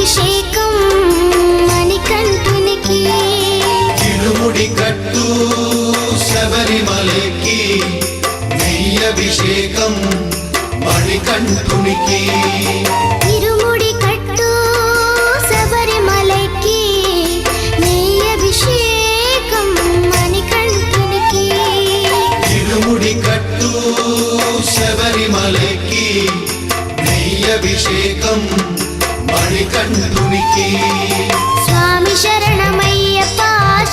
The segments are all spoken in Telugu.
అభిషేకం మణికంఠునికి తిరుముడి కట్టు శబరిమలకి నెయ్యి అభిషేకం మణికంఠునికి తిరుముడి కట్టు శబరిమలకి నెయ్యి అభిషేకం మణికంఠునికి తిరుముడి కట్టు శబరిమలకి నెయ్యి అభిషేకం మణికంఠునికి స్వామి శరణమయ్యప్ప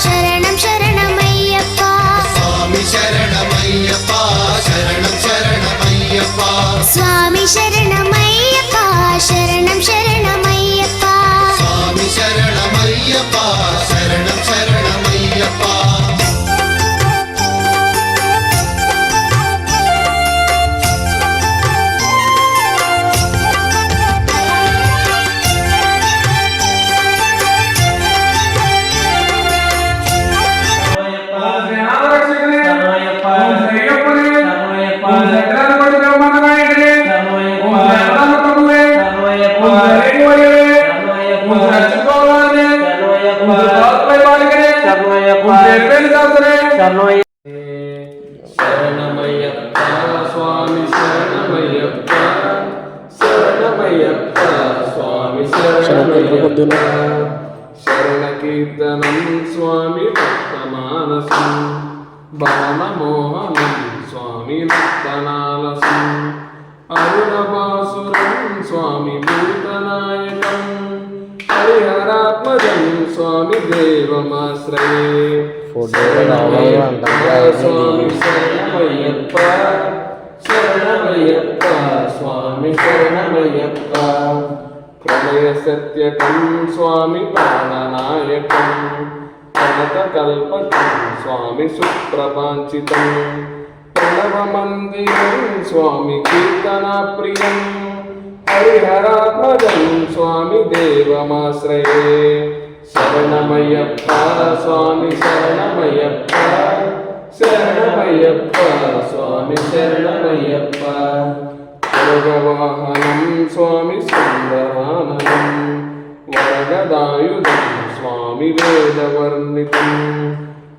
శరణం శరణమయ్యప్ప స్వామి శరణమయ్యప్ప శరణం శరణమయ్యప్ప స్వామి శరణమయ్యప్ప శరణం శరణమయ్యప్ప స్వామి శరణమయ్యప్ప శరణం శరణమయ్యప్ప శరణమయ్యప్ప స్వామి శరణమయ్యప్ప శరణమయ్యప్ప స్వామి శరణమయ్యప్ప శరణ కీర్తనం స్వామి భక్తమానసం భవనమోహనం స్వామి భక్తనాలసం అరుణభాసురం స్వామి భూతనాయకం హరిహరాత్మజం స్వామి దేవమాశ్రయే శరణమయ్యప్ప స్వామి శరణమయ్యప్ప శరణమయ్యప్ప స్వామి శరణమయ్యప్ప ప్రళయ సత్యకం స్వామి ప్రాణనాయకం ప్రణతకల్పకం స్వామి సుప్రభాంచితం ప్రణవమందిరం స్వామి కీర్తనాప్రియం హరిహరాత్మజం స్వామి దేవమాశ్రయే శరణమయ్యప్ప స్వామి శరణమయ్యప్ప శరణమయ్యప్ప స్వామి శరణమయ్యప్ప వరదవాహనం స్వామి సుందరాననం వరగదాయుధం స్వామి వేదవర్ణితం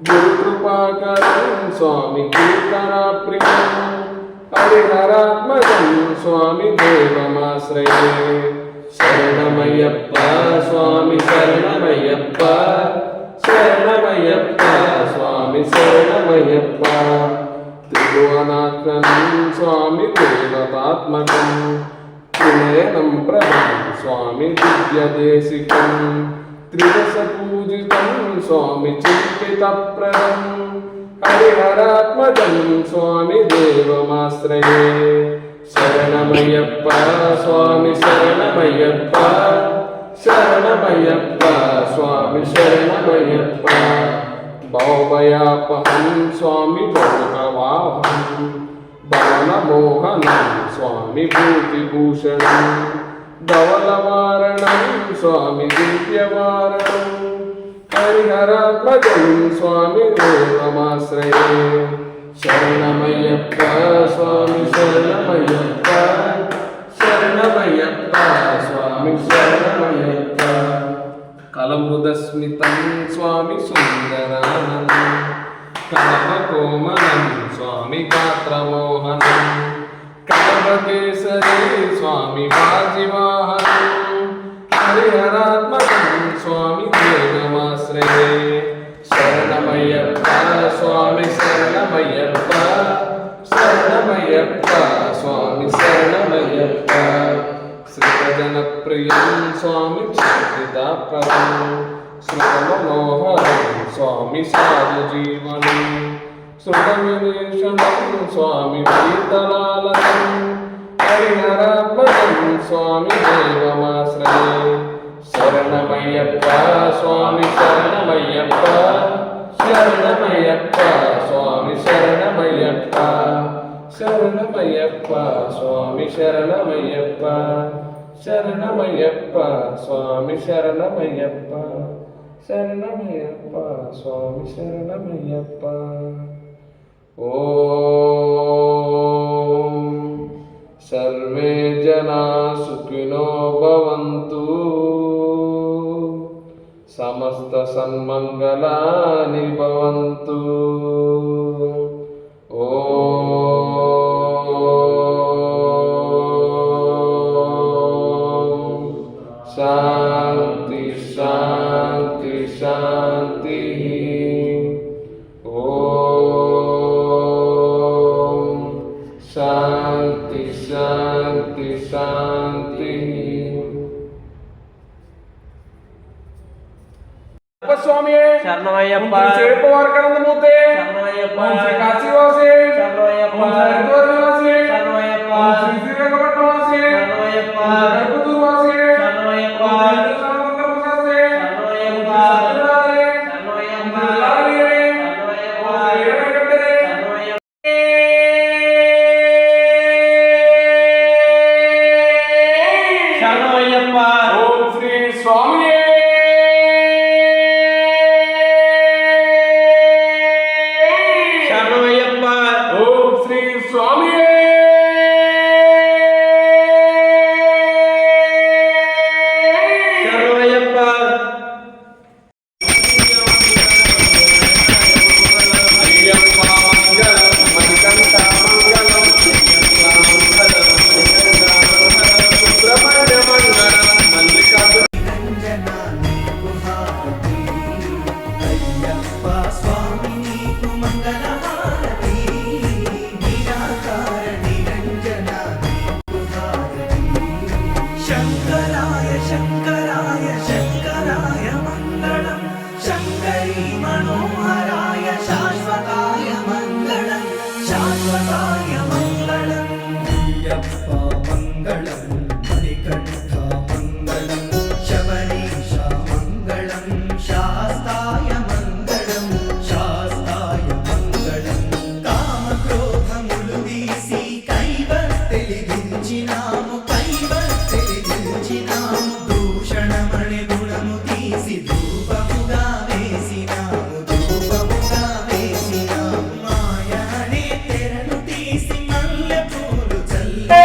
గురుకృపాకరం స్వామి కీర్తనాప్రియం హరిహరాత్మజం స్వామి దేవమాశ్రయే శరణమయ్యప్ప స్వామి శరణమయ్యప్ప శరణమయ్యప్ప స్వామి శరణమయ్యప్ప త్రిభువనాత్మనం స్వామి దేవతాత్మకం త్రినయనం ప్రభం స్వామి దివ్యదేశికం త్రిదశ పూజితం స్వామి చింతితప్రదం హరిహరాత్మజం స్వామి దేవమాశ్రయే శరణమయ్యప్ప స్వామి శరణమయ్యప్ప శరణమయ్యప్ప స్వామి శరణమయ్యప్ప భవభయాపహం స్వామి భోగవాహం భవనమోహనం స్వామి భూతిభూషణం ధవలవారణం స్వామి దివ్యవారణం హరిహరాత్మజం స్వామి దేవమాశ్రయే శరణమయ్యప్ప స్వామి శరణమయ్యప్ప శరణమయ్యప్ప స్వామి శరణమయ్యప్ప కలమృదస్మితం స్వామి సుందరానందం కలపకోమలం స్వామి గాత్రమోహనం కలపకేసరి స్వామి వాజివాహనం హరిహరాత్మకం స్వామి దేవమాశ్రయే శరణమయ్యప్ప స్వామి శరణమయ్యప్ప శరణమయ్యప్ప స్వామి శరణమయ్యప్ప శ్రీజనప్రియం స్వామి చింతితాప్రదం శ్రుతమనోహరం స్వామి సాధుజీవనం శృతవినేషణం స్వామి పీతలాలసం హరిహరాత్మకం స్వామి దేవమాశ్రయే శరణమయ్యప్ప స్వామి శరణమయ్యప్ప శరణమయ్యప్ప స్వామి శరణమయ్యప్ప శరణమయ్యప్ప స్వామి శరణమయ్యప్ప శరణమయ్యప్ప స్వామి శరణమయ్యప్ప శరణమయ్యప్ప స్వామి శరణమయ్యప్ప ఓం సర్వే జనా సుఖినో భవంతు. సన్మంగళాని భవంతు. శాంతి శాంతి శాంతి. ఓం శాంతి శాంతి శాంతి. స్వామి శరణమయ్యప్ప సేపు వారకనందమూర్తి శరణమయ్యప్ప శ్రీ కాశీవాసి శరణమయ్యప్ప హరిద్వారవాసి శరణమయ్యప్ప శ్రీ శ్రీరంగపట్నవాసి శరణమయ్యప్ప కల్పతూరువాసి శరణమయ్యప్ప శరణమయ్యప్ప ఓం శ్రీ స్వామి శరణమయ్యప్ప ఓం శ్రీ స్వామి శరణమయ్యప్ప అయ్యప్ప మంగళం మణికంఠ మంగళం అయ్యప్ప మంగళం మణికంఠ మంగళం సుబ్రహ్మణ్య మంగళం మల్లికార్జున అయ్యప్ప స్వామి నీకు మంగళహారతి నిరాకార నిరంజన నీకు హారతి శంకరాయ శంకరాయ శంకరాయ మంగళం శంకరీ మనోహరాయ శాశ్వతాయ మంగళం శాశ్వతాయ మంగళం అయ్యప్ప మంగళం మణికంఠ మంగళం శబరీశ మంగళం శాస్తాయ మంగళం శాస్తాయ మంగళం కామక్రోధములు తీసి కైవత్తెలిగించినాము కైవత్తెలిగించినాము దూషణమణి గుణము తీసి ధూపముగా వేసినాము ధూపముగా వేసినాము మాయ అనే తెరను తీసి మల్లె పూలు చల్లి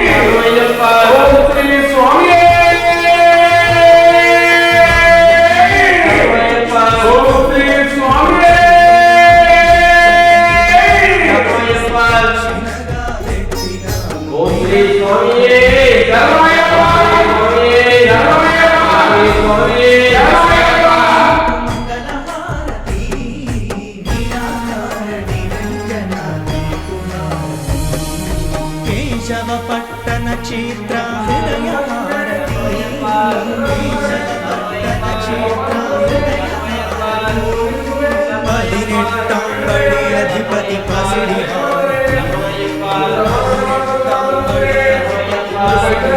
శరణమయ్యప్ప ఓం శ్రీ స్వామి శరణమయ్యప్ప ఓం శ్రీ స్వామి శరణమయ్యప్ప చిన్నగా పెట్టినాము ఓం శ్రీ స్వామియే శరణమయ్యప్ప మంగళహారతి నిరాకార నిరంజన నీకు హారతి కేశవ పట్టణ క్షేత్ర హృదయ హారతి కేశవ పట్టణ క్షేత్ర హృదయ పదినెట్టాంబడి అధిపతి పసిడి హారతి పదినెట్టాంబడి అధిపతి పసిడి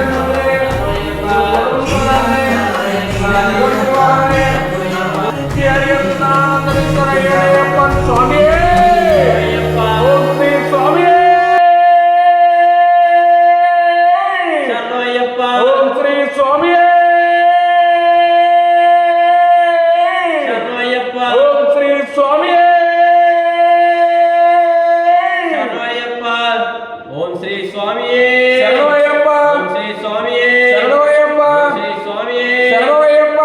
స్వామి ఓం శ్రీ స్వామి శరణమయ్యప్ప ఓం శ్రీ స్వామి శరణమయ్యప్ప ఓం శ్రీ స్వామి శరణమయ్యప్ప ఓం శ్రీ స్వామియే శరణమయ్యప్ప ఓం శ్రీ స్వామియే శరణమయ్యప్ప ఓం శ్రీ స్వామియే శరణమయ్యప్ప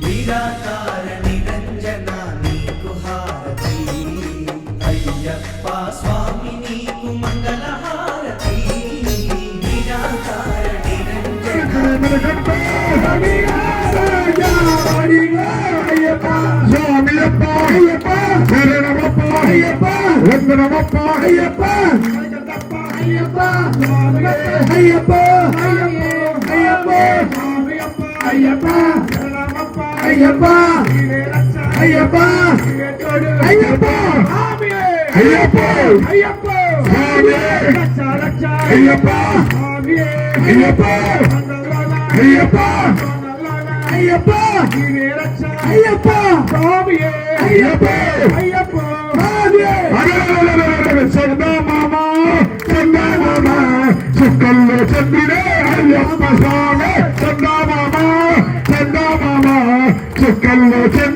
నిరాకార నిరంజన నీకు హారతి అయ్యప్ప స్వామి నీకు మంగళహారతి నిరాకార నిరంజన చంద్రుడే అయ్యప్ప స్వామి చందా మామ చెల్లు